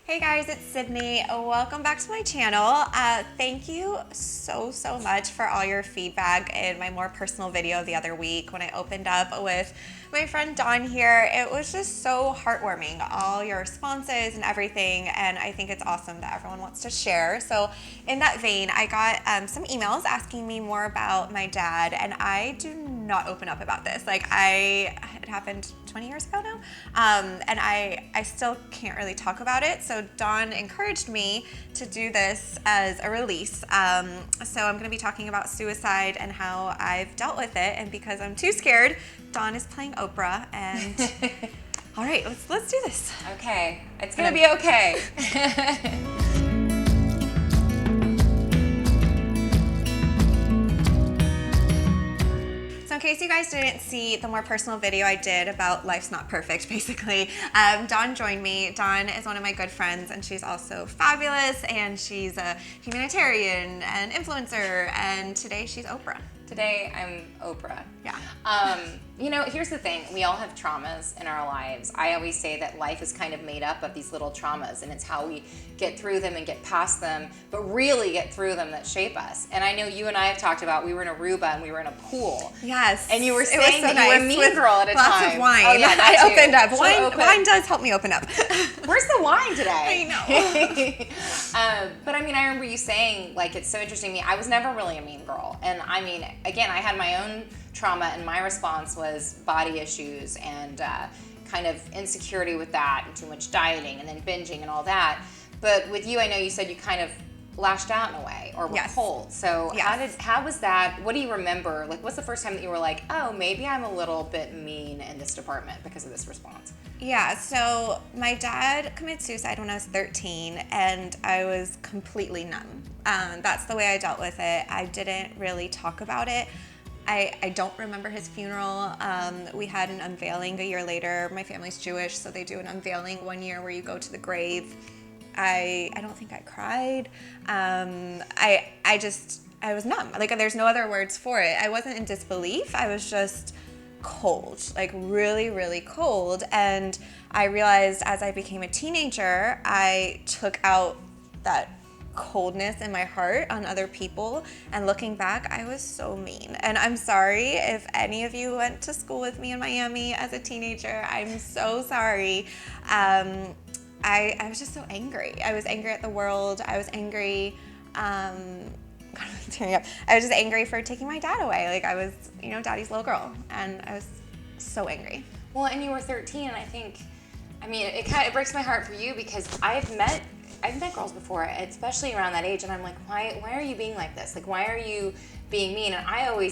Hey guys, it's Sydney. Welcome back to my channel. Thank you so much for all your feedback in my more personal video the other week when I opened up with my friend Dawn here. It was just so heartwarming, all your responses and everything, and I think it's awesome that everyone wants to share. So in that vein, I got some emails asking me more about my dad, and I do not open up about this. It happened 20 years ago now, and I still can't really talk about it. So Dawn encouraged me to do this as a release. So I'm going to be talking about suicide and how I've dealt with it. And because I'm too scared, Dawn is playing Oprah. And all right, let's do this. Okay, it's going to be okay. In case you guys didn't see the more personal video I did about life's not perfect, basically, Dawn joined me. Dawn is one of my good friends, and she's also fabulous, and she's a humanitarian and influencer, and today she's Oprah. Today I'm Oprah. Yeah. Here's the thing. We all have traumas in our lives. I always say that life is kind of made up of these little traumas, and it's how we get through them and get past them, but really get through them that shape us. And I know you and I have talked about, we were in Aruba and we were in a pool. Yes. And you were saying so that nice. you were a mean girl at a time. Lots of wine. Oh, yeah, that I too. opened up. So Wine does help me open up. Where's the wine today? I know. But I remember you saying, it's so interesting to me. I was never really a mean girl. And again, I had my own trauma, and my response was body issues and kind of insecurity with that, and too much dieting and then binging and all that. But with you, I know you said you kind of lashed out in a way, or were cold. So how was that? What do you remember? What's the first time that you were like, oh, maybe I'm a little bit mean in this department because of this response? Yeah, so my dad committed suicide when I was 13, and I was completely numb. That's the way I dealt with it. I didn't really talk about it. I don't remember his funeral. We had an unveiling a year later. My family's Jewish, so they do an unveiling one year where you go to the grave. I don't think I cried. I was numb. There's no other words for it. I wasn't in disbelief. I was just cold, really cold. And I realized as I became a teenager, I took out that coldness in my heart on other people, and looking back, I was so mean. And I'm sorry if any of you went to school with me in Miami as a teenager. I'm so sorry. I was just so angry. I was angry at the world. I was angry. I'm tearing up. I was just angry for taking my dad away. I was, daddy's little girl, and I was so angry. Well, and you were 13, and I think, it breaks my heart for you, because I've met girls before, especially around that age, and I'm like, why are you being like this? Why are you being mean? And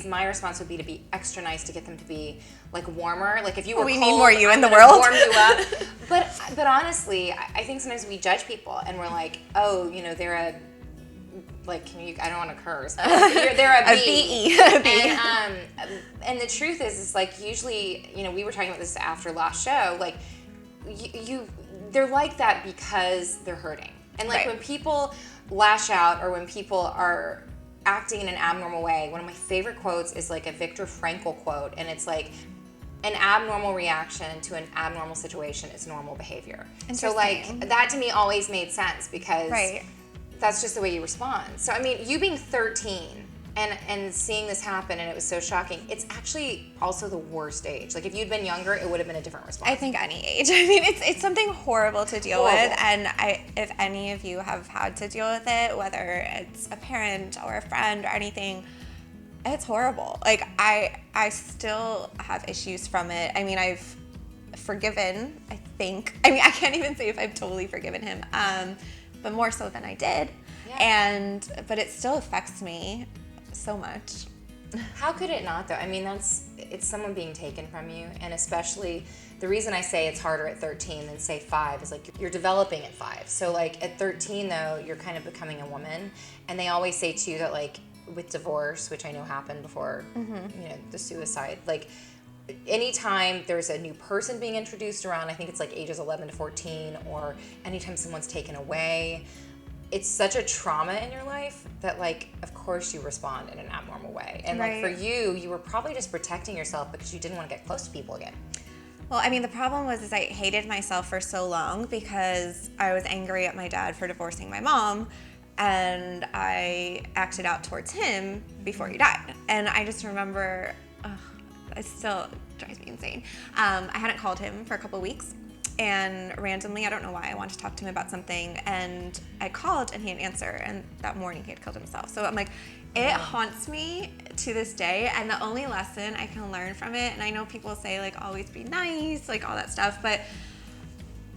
my response would be to be extra nice to get them to be warmer. If you were we cold, need more you I'm in the gonna world. warm you up. But honestly, I think sometimes we judge people, and we're like, oh, they're a I don't want to curse. But they're a B. And the truth is usually, we were talking about this after last show. They're like that because they're hurting. And when people lash out, or when people are acting in an abnormal way, one of my favorite quotes is a Viktor Frankl quote, and it's an abnormal reaction to an abnormal situation is normal behavior. So that to me always made sense, because that's just the way you respond. So you being 13 and seeing this happen, and it was so shocking, it's actually also the worst age. If you'd been younger, it would have been a different response. I think any age. It's something horrible to deal with, and if any of you have had to deal with it, whether it's a parent or a friend or anything, it's horrible. I still have issues from it. I've forgiven, I think. I can't even say if I've totally forgiven him, but more so than I did. Yeah. But it still affects me so much. How could it not, though? It's someone being taken from you, and especially the reason I say it's harder at 13 than say 5 is you're developing at 5. So at 13, though, you're kind of becoming a woman, and they always say too that with divorce, which I know happened before, the suicide, anytime there's a new person being introduced around, I think it's ages 11 to 14, or anytime someone's taken away, it's such a trauma in your life that of course you respond in an abnormal way. And for you were probably just protecting yourself because you didn't want to get close to people again. Well, I mean, the problem was is I hated myself for so long because I was angry at my dad for divorcing my mom, and I acted out towards him before he died. And I just remember, it still drives me insane. I hadn't called him for a couple weeks, and randomly, I don't know why, I wanted to talk to him about something, and I called and he didn't answer, and that morning he had killed himself. So I'm like, it haunts me to this day, and the only lesson I can learn from it, and I know people say like always be nice, like all that stuff, but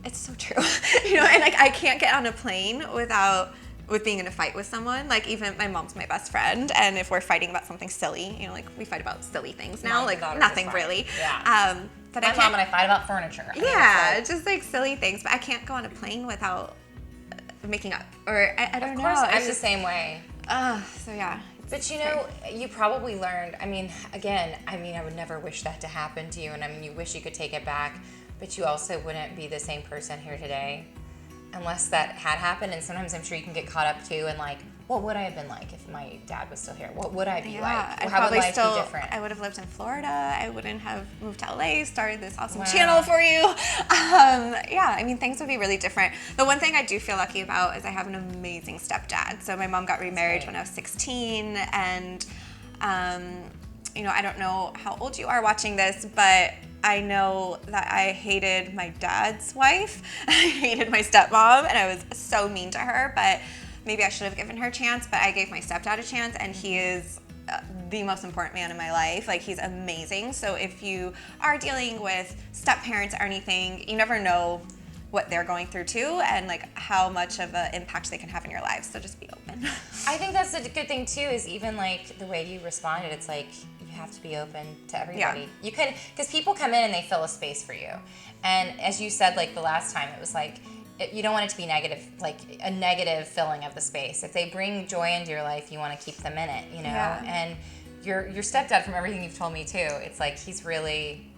it's so true. And like I can't get on a plane with being in a fight with someone. Like even my mom's my best friend, and if we're fighting about something silly, like we fight about silly things now, like nothing really. Yeah. But my mom and I fight about furniture. Yeah, just like silly things, but I can't go on a plane without making up, or I don't know. Of course, I'm the same way. So yeah. But you probably learned, I would never wish that to happen to you, and you wish you could take it back, but you also wouldn't be the same person here today unless that had happened. And sometimes I'm sure you can get caught up too in like, what would I have been like if my dad was still here? What would I be like? How would life be different? I would have lived in Florida. I wouldn't have moved to LA, started this awesome channel for you. Things would be really different. The one thing I do feel lucky about is I have an amazing stepdad. So my mom got remarried when I was 16, and I don't know how old you are watching this, but I know that I hated my dad's wife. I hated my stepmom, and I was so mean to her, but maybe I should have given her a chance, but I gave my stepdad a chance, and he is the most important man in my life. Like, he's amazing. So if you are dealing with step parents or anything, you never know what they're going through too, and like how much of an impact they can have in your lives. So just be open. I think that's a good thing too, is even like the way you responded, it's like you have to be open to everybody. Yeah. You can, because people come in and they fill a space for you. And as you said, like the last time, it was like, you don't want it to be negative, like a negative filling of the space. If they bring joy into your life, you want to keep them in it, Yeah. And your stepdad, from everything you've told me too, it's like he's really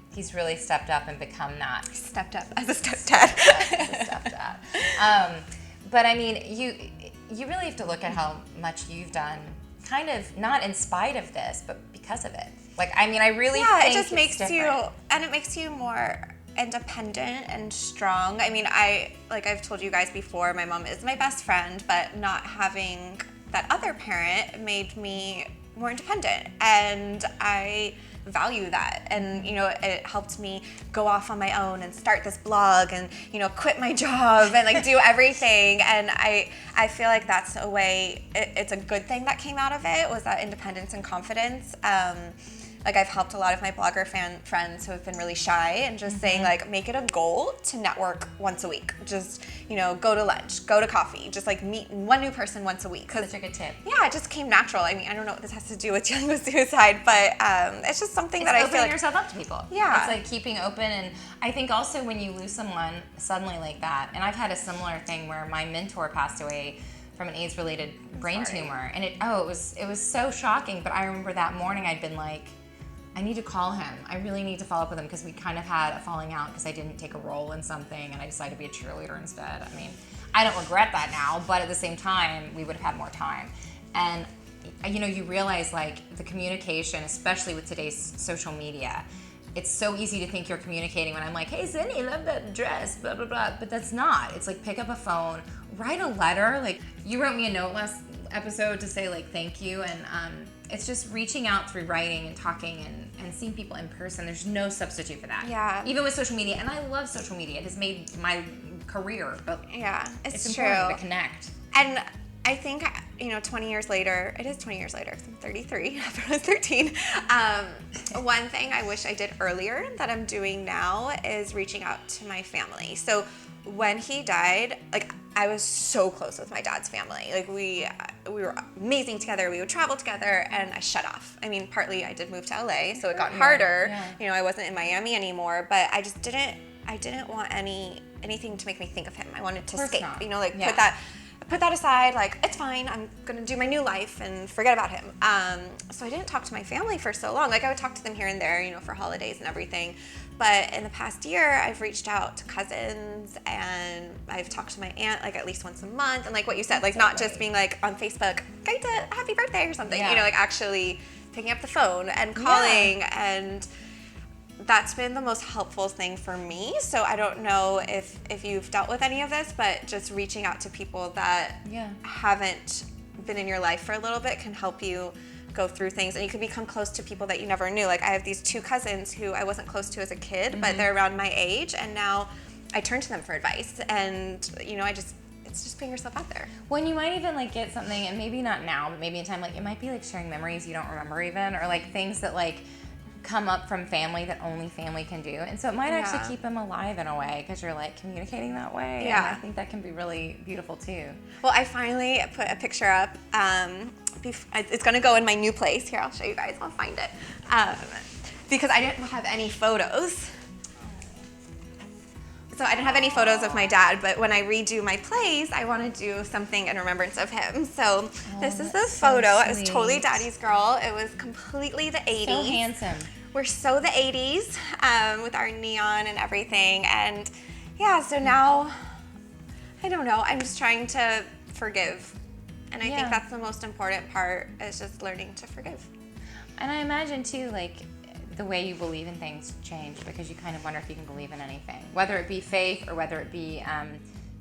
stepped up and become that. Stepped up as a stepdad. As a stepdad. But you really have to look at how much you've done, kind of not in spite of this, but because of it. Like, I really think it just makes different. it makes you more independent and strong. I've told you guys before, my mom is my best friend, but not having that other parent made me more independent, and I value that. And it helped me go off on my own and start this blog and quit my job and like do everything. And I feel like that's a way, it's a good thing that came out of it, was that independence and confidence. I've helped a lot of my blogger friends who have been really shy, and just saying make it a goal to network once a week. Just, go to lunch, go to coffee, just meet one new person once a week. That's a good tip. Yeah, it just came natural. I don't know what this has to do with dealing with suicide, but it's just something that I feel like... opening yourself up to people. Yeah. It's keeping open, and I think also when you lose someone suddenly like that, and I've had a similar thing where my mentor passed away from an AIDS-related brain tumor, and it was so shocking, but I remember that morning I'd been like, I need to call him. I really need to follow up with him, because we kind of had a falling out because I didn't take a role in something and I decided to be a cheerleader instead. I don't regret that now, but at the same time, we would have had more time. And you realize the communication, especially with today's social media, it's so easy to think you're communicating when I'm like, hey, Sydney, love that dress, blah, blah, blah. But that's not. It's pick up a phone, write a letter. You wrote me a note last episode to say thank you, and it's just reaching out through writing and talking and seeing people in person. There's no substitute for that. Yeah. Even with social media, and I love social media. It has made my career, but yeah, it's true. Important to connect. And I think 20 years later, it is 20 years later, because I'm 33 after I was 13. One thing I wish I did earlier that I'm doing now is reaching out to my family. So when he died, I was so close with my dad's family. We were amazing together. We would travel together, and I shut off. Partly I did move to LA, so it got harder. Yeah. I wasn't in Miami anymore, but I just didn't want anything to make me think of him. I wanted to escape. Not. Put that aside, it's fine, I'm gonna do my new life and forget about him. So I didn't talk to my family for so long. I would talk to them here and there, for holidays and everything. But in the past year, I've reached out to cousins, and I've talked to my aunt at least once a month. And what you said, not just being on Facebook, Gaita, happy birthday or something, actually picking up the phone and calling. And that's been the most helpful thing for me. So I don't know if you've dealt with any of this, but just reaching out to people that haven't been in your life for a little bit can help you go through things, and you can become close to people that you never knew. Like I have these 2 cousins who I wasn't close to as a kid, but they're around my age, and now I turn to them for advice. And you know, it's just putting yourself out there. When you might even like get something, and maybe not now, but maybe in time, like it might be like sharing memories you don't remember even, or like things that like come up from family that only family can do. And so it might actually keep them alive in a way, because you're like communicating that way. Yeah. And I think that can be really beautiful too. Well, I finally put a picture up. It's gonna go in my new place. Here, I'll show you guys. I'll find it. Because I didn't have any photos. So I didn't have any photos of my dad, but when I redo my plays, I want to do something in remembrance of him. So this is the photo. I was totally daddy's girl. It was completely the 80s. So handsome. We're so the 80s with our neon and everything. And yeah, so now, I don't know, I'm just trying to forgive. And I think that's the most important part, is just learning to forgive. And I imagine too, like, the way you believe in things change, because you kind of wonder if you can believe in anything, whether it be faith or whether it be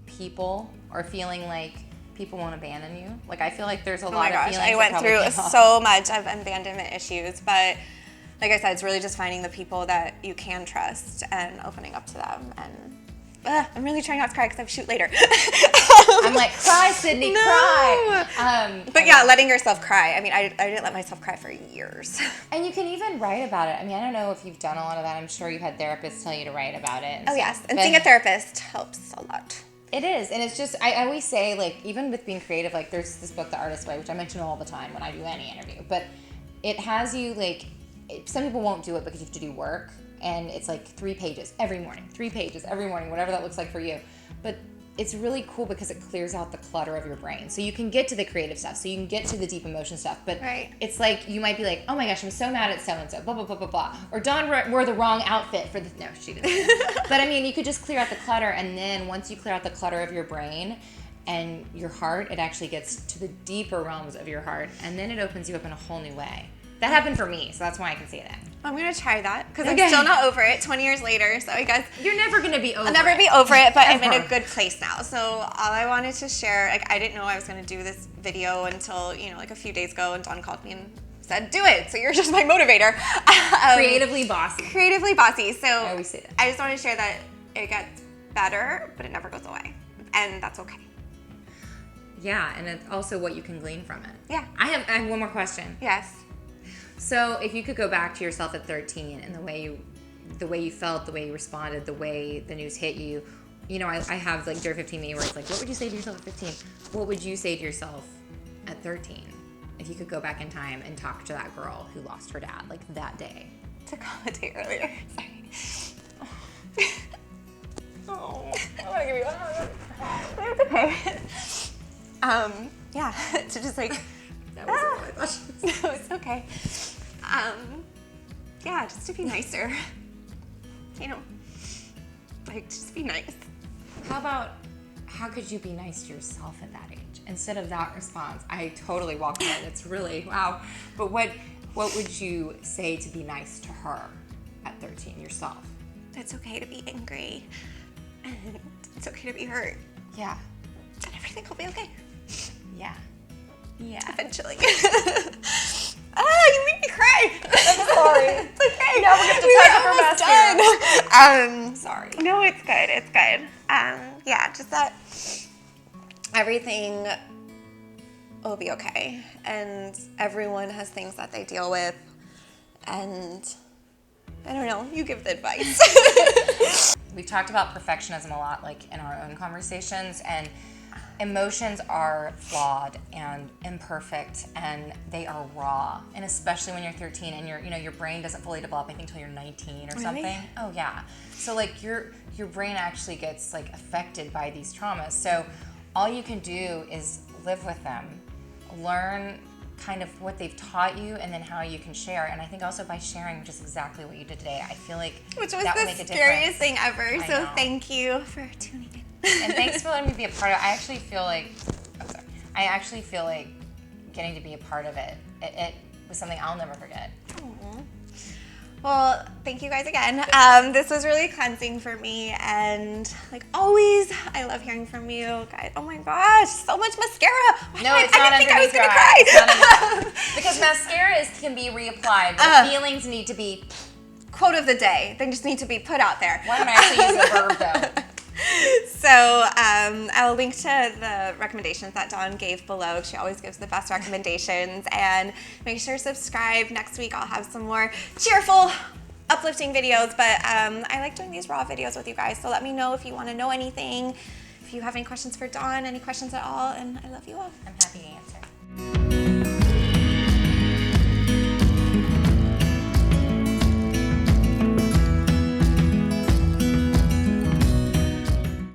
people, or feeling like people won't abandon you. Like I feel like there's a lot of feelings. I went through so much of abandonment issues, but like I said, it's really just finding the people that you can trust and opening up to them. And I'm really trying not to cry because I have a shoot later. I'm like, cry, Sydney, cry. But yeah, letting yourself cry. I mean, I didn't let myself cry for years. And you can even write about it. I mean, I don't know if you've done a lot of that. I'm sure you've had therapists tell you to write about it. Oh, yes. And seeing a therapist helps a lot. It is. And it's just, I always say, like, even with being creative, like, there's this book, The Artist's Way, which I mention all the time when I do any interview. But it has you, like, some people won't do it because you have to do work. And it's like 3 pages every morning, 3 pages every morning, whatever that looks like for you. But it's really cool because it clears out the clutter of your brain. So you can get to the creative stuff, so you can get to the deep emotion stuff. But it's like, you might be like, oh my gosh, I'm so mad at so-and-so, blah, blah, blah, blah, blah. Or Dawn wore the wrong outfit for the, no, she didn't. But I mean, you could just clear out the clutter. And then once you clear out the clutter of your brain and your heart, it actually gets to the deeper realms of your heart. And then it opens you up in a whole new way. That happened for me, so that's why I can say that. I'm going to try that, because I'm still not over it 20 years later, so I guess... You're never going to be over it. I'll never be over it, but I'm in a good place now. So all I wanted to share, like, I didn't know I was going to do this video until, you know, like a few days ago, and Dawn called me and said, do it, so you're just my motivator. Creatively bossy. Creatively bossy. So I always say that. I just want to share that it gets better, but it never goes away, and that's okay. Yeah, and it's also what you can glean from it. Yeah. I have one more question. Yes. So if you could go back to yourself at 13 and the way you felt, the way you responded, the way the news hit you, you know, I have like Dear 15 Me where it's like, what would you say to yourself at 15? What would you say to yourself at 13 if you could go back in time and talk to that girl who lost her dad, like that day? To commentate earlier. Sorry. Oh, I'm gonna give you a hug. It's okay. Yeah, to just like. That wasn't what I thought. No, it's okay. Yeah, just to be nicer. You know, like, just be nice. How could you be nice to yourself at that age? Instead of that response, I totally walked in. It's really, wow. But what would you say to be nice to her at 13, yourself? It's okay to be angry. And it's okay to be hurt. Yeah. And everything will be okay. Yeah. Yeah. Eventually. You make me cry. I'm sorry. It's okay. Now we're going to touch up our mascara. Sorry. No, it's good. It's good. Yeah, just that everything will be okay. And everyone has things that they deal with. And I don't know, you give the advice. We've talked about perfectionism a lot, like in our own conversations, and emotions are flawed and imperfect, and they are raw. And especially when you're 13 and your brain doesn't fully develop, I think, until you're 19 or something. Oh yeah. So like your brain actually gets like affected by these traumas. So all you can do is live with them, learn kind of what they've taught you, and then how you can share. And I think also by sharing just exactly what you did today, I feel like which was that the will make a scariest thing ever. I So know. Thank you for tuning in. And thanks for letting me be a part of it. I actually feel like getting to be a part of it. It was something I'll never forget. Well, thank you guys again. This was really cleansing for me, and like always, I love hearing from you guys. Oh my gosh, so much mascara. No, it's I not didn't think I was underneath your gonna eye. cry. It's not underneath. Because mascara can be reapplied, but the feelings need to be. Quote of the day. They just need to be put out there. Why don't I actually use a verb though? So I'll link to the recommendations that Dawn gave below. She always gives the best recommendations. And make sure to subscribe. Next week I'll have some more cheerful, uplifting videos. But I like doing these raw videos with you guys. So let me know if you want to know anything, if you have any questions for Dawn, any questions at all. And I love you all. I'm happy to answer.